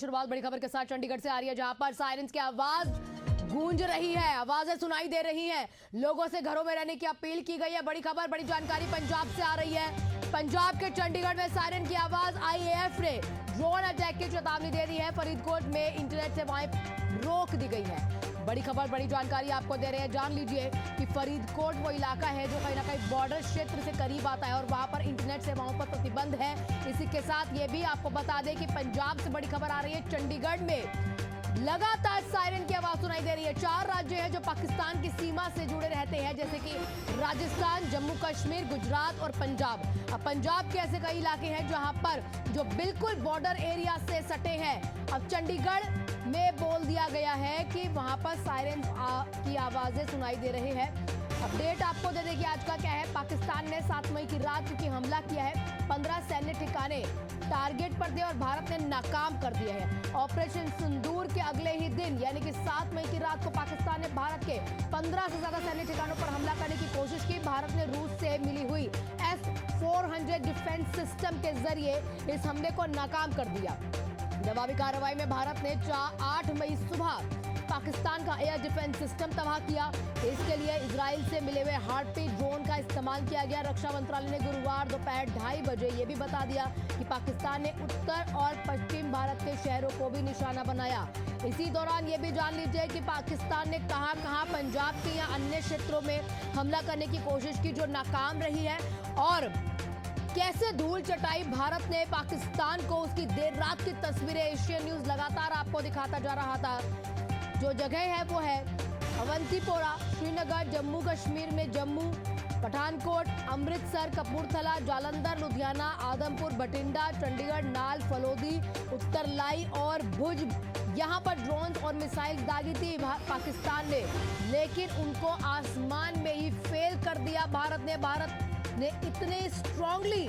शुरुआत बड़ी खबर के साथ चंडीगढ़ से आ रही है, जहां पर सायरन्स की आवाज गूंज रही है, आवाजें सुनाई दे रही हैं। लोगों से घरों में रहने की अपील की गई है। बड़ी खबर, बड़ी जानकारी पंजाब से आ रही है। पंजाब के चंडीगढ़ में सायरन की आवाज, आईएएफ ने ड्रोन अटैक की चेतावनी दे दी है। फरीदकोट में इंटरनेट सेवाएं रोक दी गई है। बड़ी खबर, बड़ी जानकारी आपको दे रहे हैं। जान लीजिए कि फरीदकोट वो इलाका है जो कहीं ना कहीं बॉर्डर क्षेत्र से करीब आता है और वहां पर इंटरनेट सेवाओं पर प्रतिबंध है। इसी के साथ ये भी आपको बता दें कि पंजाब से बड़ी खबर आ रही है। चंडीगढ़ में लगातार सायरन की आवाज सुनाई दे रही है। 4 राज्य हैं जो पाकिस्तान की सीमा से जुड़े रहते हैं, जैसे कि राजस्थान, जम्मू कश्मीर, गुजरात और पंजाब। अब पंजाब के ऐसे कई इलाके हैं जहां पर जो बिल्कुल बॉर्डर एरिया से सटे हैं। अब चंडीगढ़ में बोल दिया गया है कि वहां पर सायरन की आवाजें सुनाई दे रही है। अपडेट आपको दे दें कि आज का क्या है। पाकिस्तान ने 7 मई की रात क्योंकि हमला किया है, 15 सैन्य ठिकाने टारगेट पर दिए और भारत ने नाकाम कर दिए हैं। ऑपरेशन सिंदूर के अगले ही दिन यानी कि 7 मई की रात को पाकिस्तान ने भारत के 15 से ज्यादा सैन्य ठिकानों पर हमला करने की कोशिश की। भारत ने रूस से मिली हुई S-400 डिफेंस सिस्टम के जरिए इस हमले को नाकाम कर दिया। जवाबी कार्रवाई में भारत ने 8 मई सुबह पाकिस्तान का एयर डिफेंस सिस्टम तबाह किया। इसके लिए इजराइल से मिले हुए हार्टबीट ड्रोन का इस्तेमाल किया गया। रक्षा मंत्रालय ने गुरुवार दोपहर 2:30 बजे ये भी बता दिया कि पाकिस्तान ने उत्तर और पश्चिम भारत के शहरों को भी निशाना बनाया। इसी दौरान ये भी जान लीजिए कि पाकिस्तान ने कहां पंजाब के या अन्य क्षेत्रों में हमला करने की कोशिश की जो नाकाम रही है, और कैसे धूल चटाई भारत ने पाकिस्तान को। उसकी देर रात की तस्वीरें एशियन न्यूज लगातार आपको दिखाता जा रहा था। जो जगह है वो है अवंतीपोरा, श्रीनगर, जम्मू कश्मीर में जम्मू, पठानकोट, अमृतसर, कपूरथला, जालंधर, लुधियाना, आदमपुर, बठिंडा, चंडीगढ़, नाल, फलोदी, उत्तरलाई और भुज। यहाँ पर ड्रोन और मिसाइल दागी थी पाकिस्तान ने, लेकिन उनको आसमान में ही फेल कर दिया भारत ने इतने स्ट्रांगली,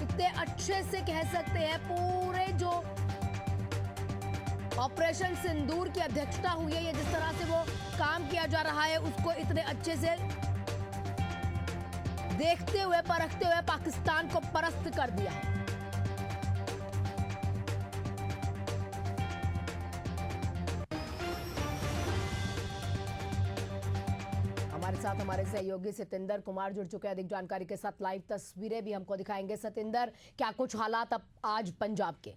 इतने अच्छे से कह सकते हैं पूरे जो ऑपरेशन सिंदूर की अध्यक्षता हुई है, ये जिस तरह से वो काम किया जा रहा है उसको इतने अच्छे से देखते हुए परखते हुए पाकिस्तान को परास्त कर दिया है। हमारे साथ हमारे सहयोगी सतेंद्र कुमार जुड़ चुके हैं अधिक जानकारी के साथ। लाइव तस्वीरें भी हमको दिखाएंगे। सतेंद्र, क्या कुछ हालात अब आज पंजाब के?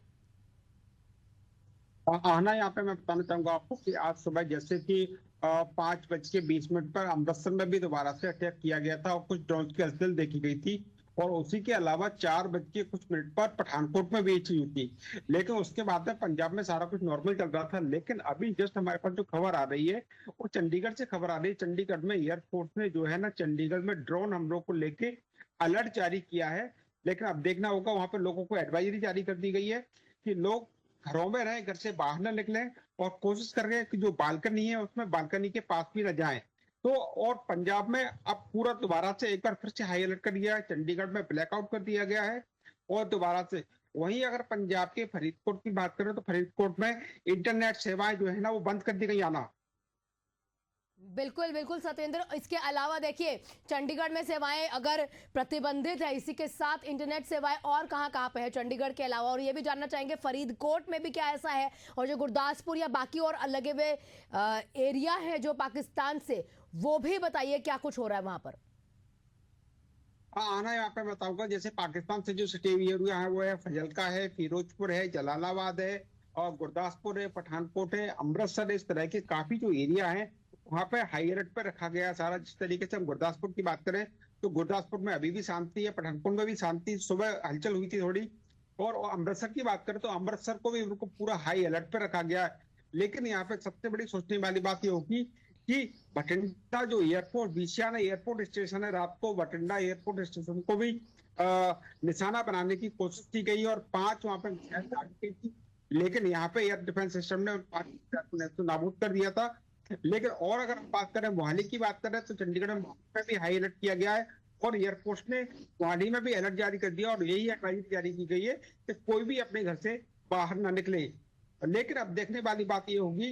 आना यहाँ पे मैं बताना चाहूंगा आपको कि आज सुबह जैसे कि 5:20 पर अमृतसर में भी दोबारा से अटैक किया गया था और कुछ ड्रोन की हलचल देखी गई थी, और उसी के अलावा 4:00 पर पठानकोट में भी ये चीज हुई थी। लेकिन उसके बाद में पंजाब में सारा कुछ नॉर्मल चल रहा था। लेकिन अभी जस्ट हमारे पास जो खबर आ रही है वो चंडीगढ़ से खबर आ रही है। चंडीगढ़ में एयरफोर्स ने जो है ना चंडीगढ़ में ड्रोन हमलों को लेके अलर्ट जारी किया है। लेकिन अब देखना होगा, वहां पर लोगों को एडवाइजरी जारी कर दी गई है कि लोग घरों में रहें, घर से बाहर न निकलें, और कोशिश करें कि जो बालकनी है उसमें बालकनी के पास भी न जाएं। तो और पंजाब में अब पूरा दोबारा से एक बार फिर से हाई अलर्ट कर दिया है। चंडीगढ़ में ब्लैकआउट कर दिया गया है और दोबारा से वहीं अगर पंजाब के फरीदकोट की बात करें तो फरीदकोट में इंटरनेट सेवाएं जो है ना वो बंद कर दी गई। आना बिल्कुल बिल्कुल सतेंद्र, इसके अलावा देखिए चंडीगढ़ में सेवाएं अगर प्रतिबंधित है, इसी के साथ इंटरनेट सेवाएं और कहां पे है चंडीगढ़ के अलावा, और ये भी जानना चाहेंगे फरीदकोट में भी क्या ऐसा है, और जो गुरदासपुर या बाकी और लगे हुए एरिया है जो पाकिस्तान से, वो भी बताइए क्या कुछ हो रहा है वहां पर। आना यहाँ पे बताऊंगा, जैसे पाकिस्तान से जो सिटी एरिया है वो है फजलका है, फिरोजपुर है, जलालाबाद है, और गुरदासपुर है, पठानकोट है, अमृतसर है। इस तरह के काफी जो एरिया है वहां पे हाई अलर्ट पे रखा गया सारा। जिस तरीके से हम गुरदासपुर की बात करें तो गुरदासपुर में अभी भी शांति है, पठानकोट में भी शांति, सुबह हलचल हुई थी थोड़ी। और अमृतसर की बात करें तो अमृतसर को भी उनको पूरा हाई अलर्ट पे रखा गया है। लेकिन यहाँ पे सबसे बड़ी सोचने वाली बात ये होगी कि बठिंडा जो एयरपोर्ट, विशियाना एयरपोर्ट स्टेशन है, रात को बठिंडा एयरपोर्ट स्टेशन को भी निशाना बनाने की कोशिश की गई और 5 वहां पे, लेकिन यहाँ पे एयर डिफेंस सिस्टम ने नाबूद कर दिया था। लेकिन और अगर हम बात करें मोहाली की बात करें तो चंडीगढ़ में भी हाई अलर्ट किया गया है और एयरफोर्स ने मोहाली में भी अलर्ट जारी कर दिया और यही एडवाइजरी जारी की गई है कि कोई भी अपने घर से बाहर ना निकले। लेकिन अब देखने वाली बात ये होगी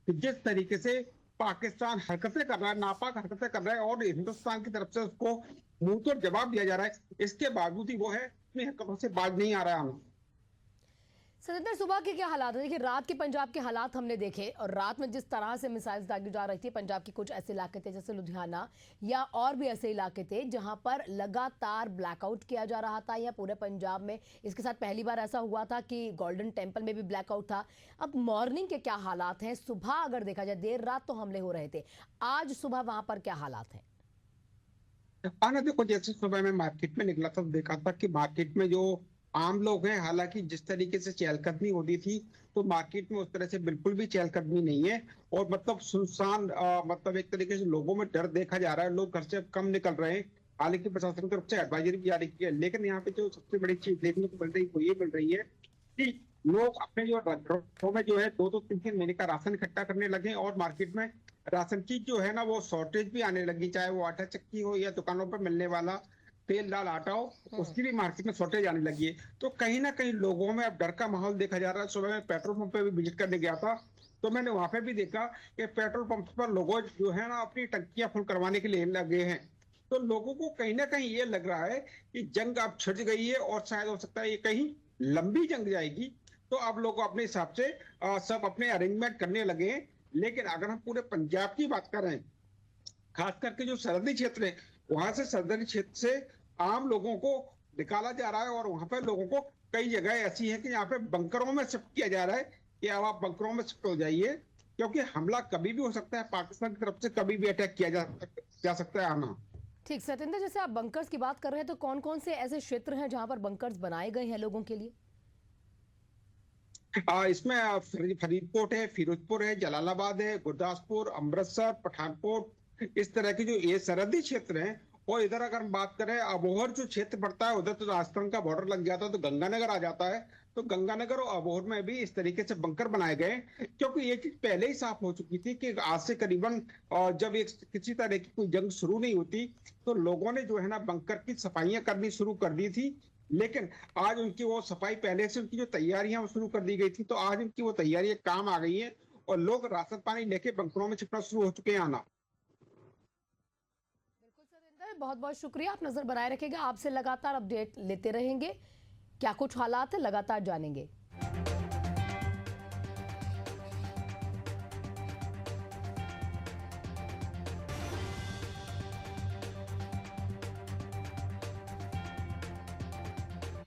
कि जिस तरीके से पाकिस्तान हरकतें कर रहा है, नापाक हरकतें कर रहा है, और हिंदुस्तान की तरफ से उसको मुंह तोड़ जवाब दिया जा रहा है, इसके बावजूद ही वो है अपनी हरकतों से बाज नहीं आ रहा है। सतेंद्र, सुबह के क्या हालात है? देखिए, रात के पंजाब के हालात हमने देखे और रात में जिस तरह से मिसाइल्स दागी जा रही थी, पंजाब के कुछ ऐसे इलाके थे जैसे लुधियाना या और भी ऐसे इलाके थे जहां पर लगातार ब्लैकआउट किया जा रहा था, या पूरे पंजाब में इसके साथ पहली बार ऐसा हुआ था कि गोल्डन टेम्पल में भी ब्लैकआउट था। अब मॉर्निंग के क्या हालात हैं? सुबह अगर देखा जाए, देर रात तो हमले हो रहे थे, आज सुबह वहां पर क्या हालात हैं? हाँ ना, देखो जैसे सुबह मैं मार्केट में निकला था तो देखा था कि मार्केट में जो आम लोग हैं, हालांकि जिस तरीके से चहलकदमी होती थी तो मार्केट में उस तरह से बिल्कुल भी चहलकदमी नहीं है। और मतलब सुनसान, मतलब एक तरीके से लोगों में डर देखा जा रहा है, लोग घर से अब कम निकल रहे हैं। हालांकि प्रशासन की तरफ से एडवाइजरी भी जारी की है, लेकिन यहाँ पे जो सबसे बड़ी चीज देखने को मिल रही है वो ये मिल रही है कि लोग अपने जो घरों में जो है 2-2 3-3 महीने का राशन इकट्ठा करने लगे, और मार्केट में राशन की जो है ना वो शॉर्टेज भी आने लगी, चाहे वो आटा चक्की हो या दुकानों पर मिलने वाला तेल दाल आटा हो, उसकी भी मार्केट में शॉर्टेज आने लगी है। तो कहीं ना कहीं लोगों में अब डर का माहौल देखा जा रहा है। सुबह मैं पेट्रोल पंप पे भी विजिट करने गया था तो मैंने वहां पे भी देखा कि पेट्रोल पंप पर लोगों जो है ना अपनी टंकियां फुल करवाने के लिए लगे हैं। तो लोगों को कहीं ना कहीं ये लग रहा है कि जंग अब छिड़ गई है और शायद हो सकता है ये कहीं लंबी जंग जाएगी। तो अब लोग अपने हिसाब से सब अपने अरेंजमेंट करने लगे हैं। लेकिन अगर हम पूरे पंजाब की बात करें, खास करके जो सरहदी क्षेत्र है, वहां से सरहदी क्षेत्र से आम लोगों को निकाला जा रहा है, और वहां पर लोगों को कई जगह ऐसी है कि यहाँ पे बंकरों में शिफ्ट किया जा रहा है कि अब आप बंकरों में शिफ्ट हो जाइए, क्योंकि हमला कभी भी हो सकता है, पाकिस्तान की तरफ से कभी भी अटैक किया जा सकता है आना। ठीक सतेंद्र, जैसे आप बंकर्स की बात कर रहे हैं तो कौन कौन से ऐसे क्षेत्र हैं जहां पर बंकर्स बनाए गए हैं लोगों के लिए? इसमें फरीदकोट है, फिरोजपुर है, जलालाबाद है, गुरदासपुर, अमृतसर, पठानकोट, इस तरह के जो ये सरहदी क्षेत्र हैं। और इधर अगर हम बात करें अबोहर जो क्षेत्र पड़ता है, उधर तो राजस्थान का बॉर्डर लग जाता है तो गंगानगर आ जाता है। तो गंगानगर और अबोहर में भी इस तरीके से बंकर बनाए गए, क्योंकि ये चीज पहले ही साफ हो चुकी थी कि आज से करीबन जब एक किसी तरह की कोई जंग शुरू नहीं होती तो लोगों ने जो है ना बंकर की सफाइयां करनी शुरू कर दी थी। लेकिन आज उनकी वो सफाई, पहले से उनकी जो तैयारियां वो शुरू कर दी गई थी, तो आज उनकी वो तैयारियां काम आ गई हैं और लोग राशन पानी लेके बंकरों में छिपना शुरू हो चुके हैं आना। बिल्कुल सतेंद्र, बहुत बहुत शुक्रिया। आप नजर बनाए रखेगा, आपसे लगातार अपडेट लेते रहेंगे। क्या कुछ हालात है लगातार जानेंगे।